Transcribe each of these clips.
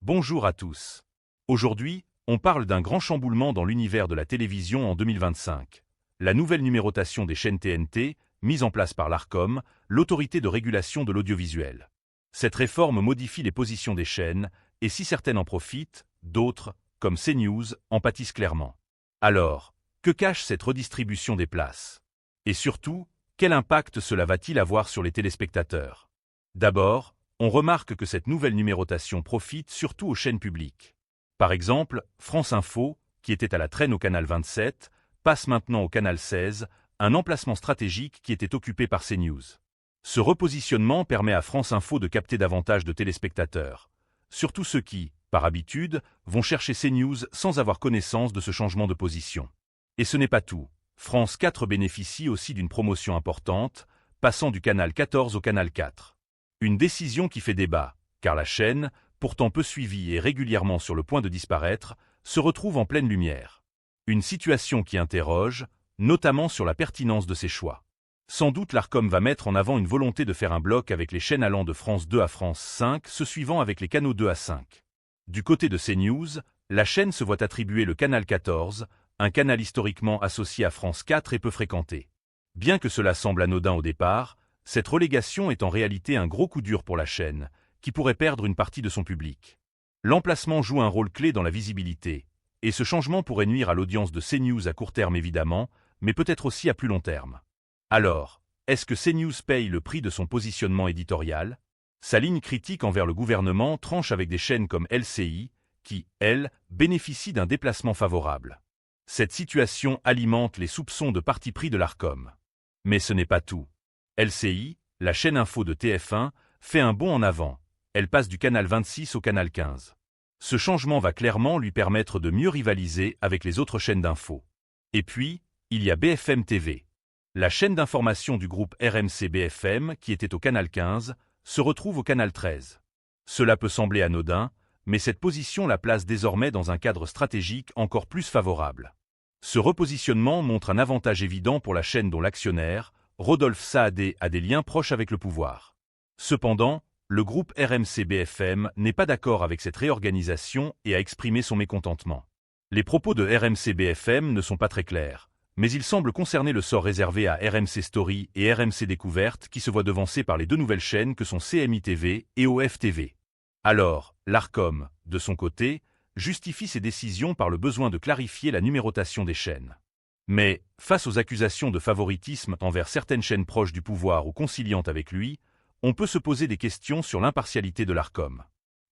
Bonjour à tous. Aujourd'hui, on parle d'un grand chamboulement dans l'univers de la télévision en 2025. La nouvelle numérotation des chaînes TNT, mise en place par l'Arcom, l'autorité de régulation de l'audiovisuel. Cette réforme modifie les positions des chaînes, et si certaines en profitent, d'autres, comme CNews, en pâtissent clairement. Alors, que cache cette redistribution des places? Et surtout, quel impact cela va-t-il avoir sur les téléspectateurs? D'abord, on remarque que cette nouvelle numérotation profite surtout aux chaînes publiques. Par exemple, France Info, qui était à la traîne au canal 27, passe maintenant au canal 16, un emplacement stratégique qui était occupé par CNews. Ce repositionnement permet à France Info de capter davantage de téléspectateurs, surtout ceux qui, par habitude, vont chercher CNews sans avoir connaissance de ce changement de position. Et ce n'est pas tout. France 4 bénéficie aussi d'une promotion importante, passant du canal 14 au canal 4. Une décision qui fait débat, car la chaîne, pourtant peu suivie et régulièrement sur le point de disparaître, se retrouve en pleine lumière. Une situation qui interroge, notamment sur la pertinence de ses choix. Sans doute l'Arcom va mettre en avant une volonté de faire un bloc avec les chaînes allant de France 2 à France 5, se suivant avec les canaux 2 à 5. Du côté de CNews, la chaîne se voit attribuer le canal 14, un canal historiquement associé à France 4 et peu fréquenté. Bien que cela semble anodin au départ, cette relégation est en réalité un gros coup dur pour la chaîne, qui pourrait perdre une partie de son public. L'emplacement joue un rôle clé dans la visibilité, et ce changement pourrait nuire à l'audience de CNews à court terme évidemment, mais peut-être aussi à plus long terme. Alors, est-ce que CNews paye le prix de son positionnement éditorial? Sa ligne critique envers le gouvernement tranche avec des chaînes comme LCI, qui, elles, bénéficient d'un déplacement favorable. Cette situation alimente les soupçons de parti pris de l'Arcom. Mais ce n'est pas tout. LCI, la chaîne info de TF1, fait un bond en avant. Elle passe du canal 26 au canal 15. Ce changement va clairement lui permettre de mieux rivaliser avec les autres chaînes d'info. Et puis, il y a BFM TV. La chaîne d'information du groupe RMC BFM, qui était au canal 15, se retrouve au canal 13. Cela peut sembler anodin, mais cette position la place désormais dans un cadre stratégique encore plus favorable. Ce repositionnement montre un avantage évident pour la chaîne dont l'actionnaire, Rodolphe Saadé, a des liens proches avec le pouvoir. Cependant, le groupe RMC BFM n'est pas d'accord avec cette réorganisation et a exprimé son mécontentement. Les propos de RMC BFM ne sont pas très clairs, mais ils semblent concerner le sort réservé à RMC Story et RMC Découverte qui se voient devancés par les deux nouvelles chaînes que sont CMI TV et OF TV. Alors, l'Arcom, de son côté, justifie ses décisions par le besoin de clarifier la numérotation des chaînes. Mais, face aux accusations de favoritisme envers certaines chaînes proches du pouvoir ou conciliantes avec lui, on peut se poser des questions sur l'impartialité de l'Arcom.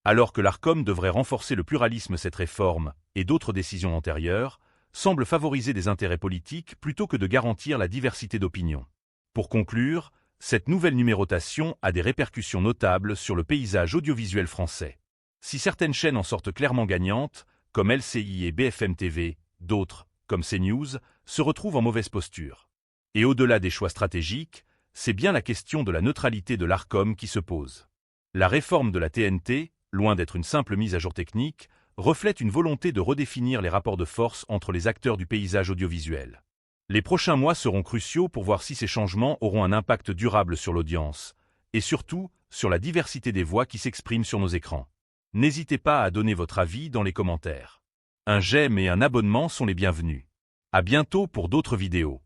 Alors que l'Arcom devrait renforcer le pluralisme, cette réforme, et d'autres décisions antérieures, semble favoriser des intérêts politiques plutôt que de garantir la diversité d'opinion. Pour conclure, cette nouvelle numérotation a des répercussions notables sur le paysage audiovisuel français. Si certaines chaînes en sortent clairement gagnantes, comme LCI et BFM TV, d'autres, comme CNews, se retrouvent en mauvaise posture. Et au-delà des choix stratégiques, c'est bien la question de la neutralité de l'Arcom qui se pose. La réforme de la TNT, loin d'être une simple mise à jour technique, reflète une volonté de redéfinir les rapports de force entre les acteurs du paysage audiovisuel. Les prochains mois seront cruciaux pour voir si ces changements auront un impact durable sur l'audience, et surtout sur la diversité des voix qui s'expriment sur nos écrans. N'hésitez pas à donner votre avis dans les commentaires. Un j'aime et un abonnement sont les bienvenus. À bientôt pour d'autres vidéos.